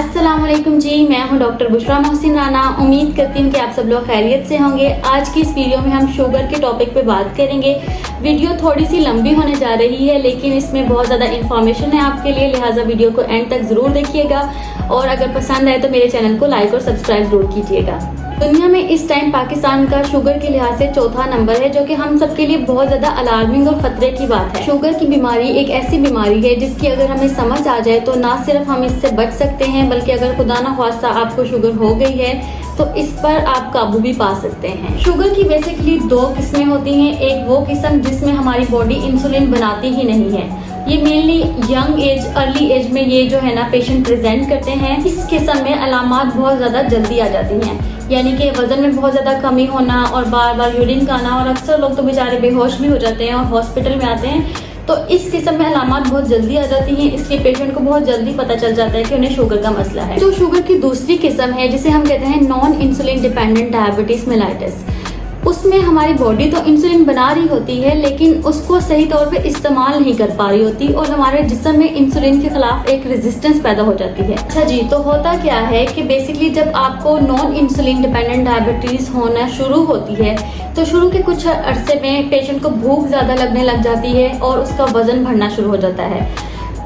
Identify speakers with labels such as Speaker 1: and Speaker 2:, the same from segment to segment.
Speaker 1: अस्सलामुअलैकुम जी, मैं हूं डॉक्टर बुशरा मोहसिन राना। उम्मीद करती हूं कि आप सब लोग खैरियत से होंगे। आज की इस वीडियो में हम शुगर के टॉपिक पे बात करेंगे। वीडियो थोड़ी सी लंबी होने जा रही है, लेकिन इसमें बहुत ज़्यादा इन्फॉर्मेशन है आपके लिए, लिहाजा वीडियो को एंड तक ज़रूर देखिएगा और अगर पसंद आए तो मेरे चैनल को लाइक और सब्सक्राइब ज़रूर कीजिएगा। दुनिया में इस टाइम पाकिस्तान का शुगर के लिहाज से चौथा नंबर है, जो कि हम सबके लिए बहुत ज़्यादा अलार्मिंग और खतरे की बात है। शुगर की बीमारी एक ऐसी बीमारी है जिसकी अगर हमें समझ आ जाए तो ना सिर्फ हम इससे बच सकते हैं, बल्कि अगर खुदा ना ख्वास्ता आपको शुगर हो गई है तो इस पर आप काबू भी पा सकते हैं। शुगर की बेसिकली दो किस्में होती हैं। एक वो किस्म जिसमें हमारी बॉडी इंसुलिन बनाती ही नहीं है, ये mainly young age, early age में ये जो है ना पेशेंट प्रेजेंट करते हैं। इस किस्म में अलामात बहुत ज़्यादा जल्दी आ जाती हैं, यानी कि वजन में बहुत ज़्यादा कमी होना और बार बार यूरिन का आना, और अक्सर लोग तो बेचारे बेहोश भी हो जाते हैं और हॉस्पिटल में आते हैं। तो इस किस्म में अलामात बहुत जल्दी आ जाती हैं, इसलिए पेशेंट को बहुत जल्दी पता चल जाता है कि उन्हें शुगर का मसला है। जो शुगर की दूसरी किस्म है जिसे हम कहते हैं non insulin dependent diabetes mellitus, उसमें हमारी बॉडी तो इंसुलिन बना रही होती है लेकिन उसको सही तौर पे इस्तेमाल नहीं कर पा रही होती और हमारे जिस्म में इंसुलिन के खिलाफ एक रेजिस्टेंस पैदा हो जाती है। अच्छा जी, तो होता क्या है कि बेसिकली जब आपको नॉन इंसुलिन डिपेंडेंट डायबिटीज होना शुरू होती है तो शुरू के कुछ अरसे में पेशेंट को भूख ज़्यादा लगने लग जाती है और उसका वजन बढ़ना शुरू हो जाता है,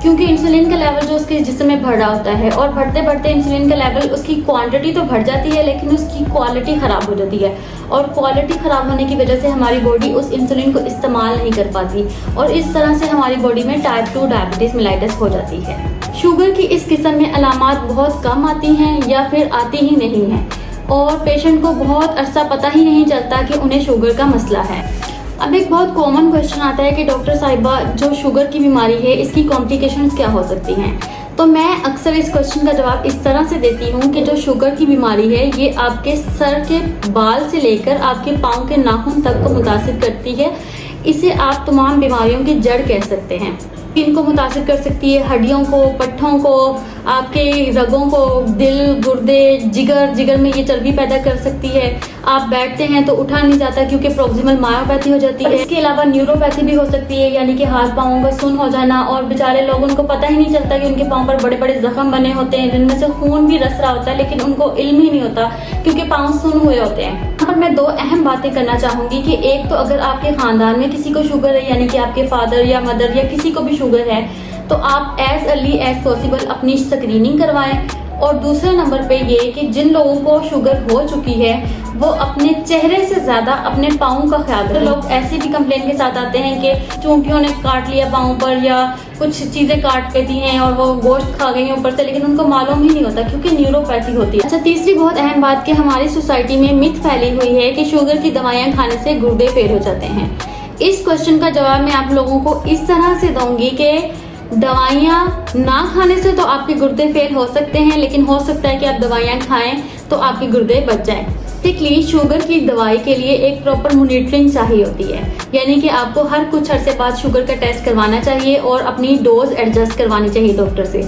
Speaker 1: क्योंकि इंसुलिन का लेवल जो उसके जिस्म में बढ़ रहा होता है, और बढ़ते बढ़ते इंसुलिन का लेवल, उसकी क्वांटिटी तो बढ़ जाती है लेकिन उसकी क्वालिटी ख़राब हो जाती है, और क्वालिटी ख़राब होने की वजह से हमारी बॉडी उस इंसुलिन को इस्तेमाल नहीं कर पाती और इस तरह से हमारी बॉडी में टाइप 2 डायबिटीज़ मेलाइटिस हो जाती है। शुगर की इस किस्म में अलामात बहुत कम आती हैं या फिर आती ही नहीं हैं और पेशेंट को बहुत अरसा पता ही नहीं चलता कि उन्हें शुगर का मसला है। अब एक बहुत कॉमन क्वेश्चन आता है कि डॉक्टर साहिबा, जो शुगर की बीमारी है इसकी कॉम्प्लिकेशंस क्या हो सकती हैं? तो मैं अक्सर इस क्वेश्चन का जवाब इस तरह से देती हूँ कि जो शुगर की बीमारी है ये आपके सर के बाल से लेकर आपके पाँव के नाखून तक को मुतासिर करती है। इसे आप तमाम बीमारियों की जड़ कह सकते हैं। स्किन को मुतासिर कर सकती है, हड्डियों को, पट्ठों को, आपके रगों को, दिल, गुर्दे, जिगर में ये चर्बी पैदा कर सकती है। आप बैठते हैं तो उठा नहीं जाता क्योंकि प्रोक्सिमल मायोपैथी हो जाती है। इसके अलावा न्यूरोपैथी भी हो सकती है, यानी कि हाथ पाँवों का सुन्न हो जाना, और बेचारे लोग, उनको पता ही नहीं चलता कि उनके पाँव पर बड़े बड़े जख्म बने होते हैं जिनमें से खून भी रस रहा होता है, लेकिन उनको इल्म ही नहीं होता क्योंकि पाँव सुन्न हुए होते हैं। यहाँ पर मैं दो अहम बातें करना चाहूँगी कि एक तो अगर आपके खानदान में किसी को शुगर है, यानी कि आपके फादर या मदर या किसी को भी शुगर है, तो आप एज अर्ली एज पॉसिबल अपनी स्क्रीनिंग करवाएं। और दूसरे नंबर पे ये कि जिन लोगों को शुगर हो चुकी है वो अपने चेहरे से ज़्यादा अपने पाँव का ख्याल रखें। लोग ऐसी भी कंप्लेन के साथ आते हैं कि चूंटियों ने काट लिया पाँव पर या कुछ चीज़ें काट लेती हैं और वो गोश्त खा गई हैं ऊपर से, लेकिन उनको मालूम ही नहीं होता क्योंकि न्यूरोपैथी होती है। अच्छा, तीसरी बहुत अहम बात कि हमारी सोसाइटी में मिथ फैली हुई है कि शुगर की दवाइयाँ खाने से गुर्दे फेल हो जाते हैं। इस क्वेश्चन का जवाब मैं आप लोगों को इस तरह से दूंगी कि दवाइयाँ ना खाने से तो आपके गुर्दे फेल हो सकते हैं, लेकिन हो सकता है कि आप दवाइयाँ खाएं तो आपके गुर्दे बच जाएं। बेसिकली शुगर की दवाई के लिए एक प्रॉपर मॉनिटरिंग चाहिए होती है, यानी कि आपको हर कुछ अरसे बाद शुगर का टेस्ट करवाना चाहिए और अपनी डोज एडजस्ट करवानी चाहिए डॉक्टर से।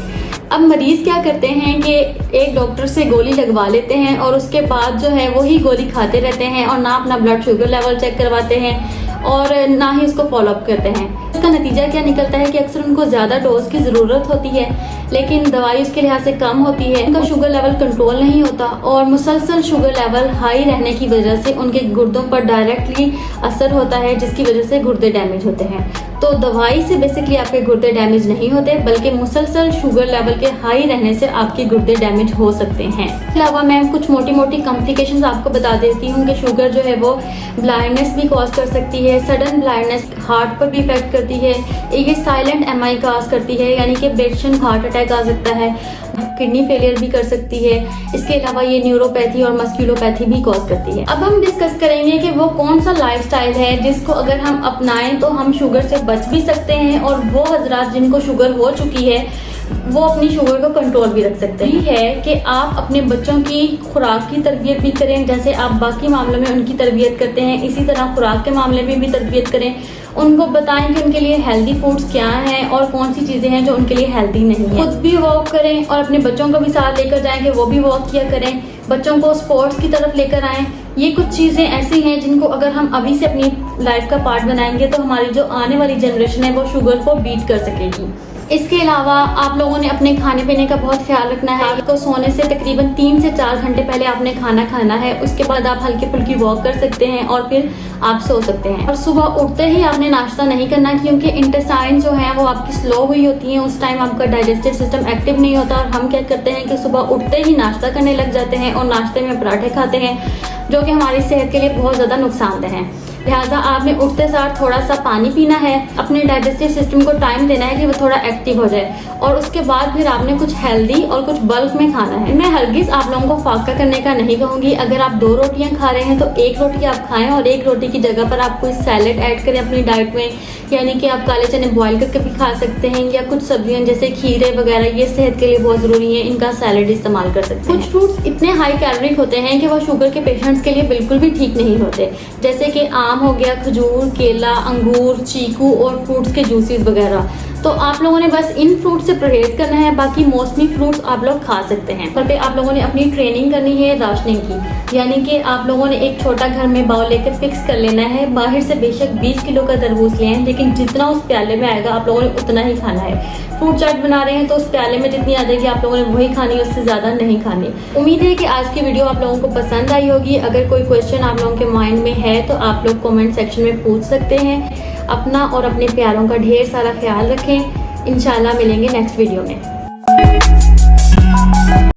Speaker 1: अब मरीज क्या करते हैं कि एक डॉक्टर से गोली लगवा लेते हैं और उसके बाद जो है वही गोली खाते रहते हैं और ना अपना ब्लड शुगर लेवल चेक करवाते हैं और ना ही उसको फॉलोअप करते हैं। इसका नतीजा क्या निकलता है कि अक्सर उनको ज़्यादा डोज की ज़रूरत होती है लेकिन दवाई उसके लिहाज से कम होती है, उनका शुगर लेवल कंट्रोल नहीं होता और मुसलसल शुगर लेवल हाई रहने की वजह से उनके गुर्दों पर डायरेक्टली असर होता है, जिसकी वजह से गुर्दे डैमेज होते हैं। तो दवाई से बेसिकली आपके गुर्दे डैमेज नहीं होते, बल्कि मुसलसल शुगर लेवल के हाई रहने से आपके गुर्दे डैमेज हो सकते हैं। इसके अलावा मैं कुछ मोटी मोटी कॉम्प्लिकेशंस आपको बता देती हूँ कि शुगर जो है वो ब्लाइंडनेस भी कॉज कर सकती है, सडन ब्लाइंडनेस हार्ट पर भी इफेक्ट करती है, ये साइलेंट एमआई कॉज करती है, यानी कि पेशेंट हार्ट अटैक आ सकता है, किडनी फेलियर भी कर सकती है। इसके अलावा ये न्यूरोपैथी और मस्कुलोपैथी भी कॉज करती है। अब हम डिस्कस करेंगे कि वो कौन सा लाइफस्टाइल है जिसको अगर हम अपनाएं तो हम शुगर से बच भी सकते हैं और वो हजरात जिनको शुगर हो चुकी है वो अपनी शुगर को कंट्रोल भी रख सकते हैं। ये है कि आप अपने बच्चों की खुराक की तरबियत भी करें, जैसे आप बाकी मामलों में उनकी तरबियत करते हैं, इसी तरह खुराक के मामले में भी तरबियत करें। उनको बताएं कि उनके लिए हेल्दी फूड्स क्या हैं और कौन सी चीज़ें हैं जो उनके लिए हेल्दी नहीं है। खुद भी वॉक करें और अपने बच्चों को भी साथ लेकर जाएं कि वो भी वॉक किया करें, बच्चों को स्पोर्ट्स की तरफ लेकर आएँ। ये कुछ चीज़ें ऐसी हैं जिनको अगर हम अभी से अपनी लाइफ का पार्ट बनाएंगे तो हमारी जो आने वाली जनरेशन है वो शुगर को बीट कर सकेगी। इसके अलावा आप लोगों ने अपने खाने पीने का बहुत ख्याल रखना है। आपको सोने से तकरीबन 3 से 4 घंटे पहले आपने खाना खाना है। उसके बाद आप हल्की फुल्की वॉक कर सकते हैं और फिर आप सो सकते हैं। और सुबह उठते ही आपने नाश्ता नहीं करना, क्योंकि इंटेस्टाइन जो है वो आपकी स्लो हुई होती है। उस टाइम आपका डाइजेस्टिव सिस्टम एक्टिव नहीं होता और हम क्या करते हैं कि सुबह उठते ही नाश्ता करने लग जाते हैं और नाश्ते में पराठे खाते हैं, जो कि हमारी सेहत के लिए बहुत ज़्यादा नुकसानदेह हैं। लिहाजा आपने उठते सार थोड़ा सा पानी पीना है, अपने डाइजेस्टिव सिस्टम को टाइम देना है कि वो थोड़ा एक्टिव हो जाए, और उसके बाद फिर आपने कुछ हेल्दी और कुछ बल्क में खाना है। मैं हरगिज़ आप लोगों को फाका करने का नहीं कहूँगी। अगर आप 2 रोटियां खा रहे हैं तो 1 रोटी आप खाएं और 1 रोटी की जगह पर आप कोई सैलेड ऐड करें अपनी डाइट में, यानी कि आप काले चने बॉयल करके भी खा सकते हैं, या कुछ सब्जियां जैसे खीरे वगैरह, ये सेहत के लिए बहुत ज़रूरी है, इनका सैलेड इस्तेमाल कर सकते हैं। कुछ फ्रूट्स इतने हाई कैलोरिक होते हैं कि वो शुगर के पेशेंट्स के लिए बिल्कुल भी ठीक नहीं होते, जैसे कि आम हो गया, खजूर, केला, अंगूर, चीकू और फ्रूट्स के जूसेस वगैरह। तो आप लोगों ने बस इन फ्रूट से परहेज करना है, बाकी मौसमी फ्रूट्स आप लोग खा सकते हैं। पर पे आप लोगों ने अपनी ट्रेनिंग करनी है राशनिंग की, यानी कि आप लोगों ने एक छोटा घर में बाउल लेकर फिक्स कर लेना है। बाहर से बेशक 20 किलो का तरबूज लें, लेकिन जितना उस प्याले में आएगा आप लोगों ने उतना ही खाना है। फ्रूट चाट बना रहे हैं तो उस प्याले में जितनी आ जाएगी आप लोगों ने वही खानी है, उससे ज़्यादा नहीं खानी। उम्मीद है कि आज की वीडियो आप लोगों को पसंद आई होगी। अगर कोई क्वेश्चन आप लोगों के माइंड में है तो आप लोग कमेंट सेक्शन में पूछ सकते हैं। अपना और अपने प्यारों का ढेर सारा ख्याल रखें। इंशाल्लाह मिलेंगे नेक्स्ट वीडियो में।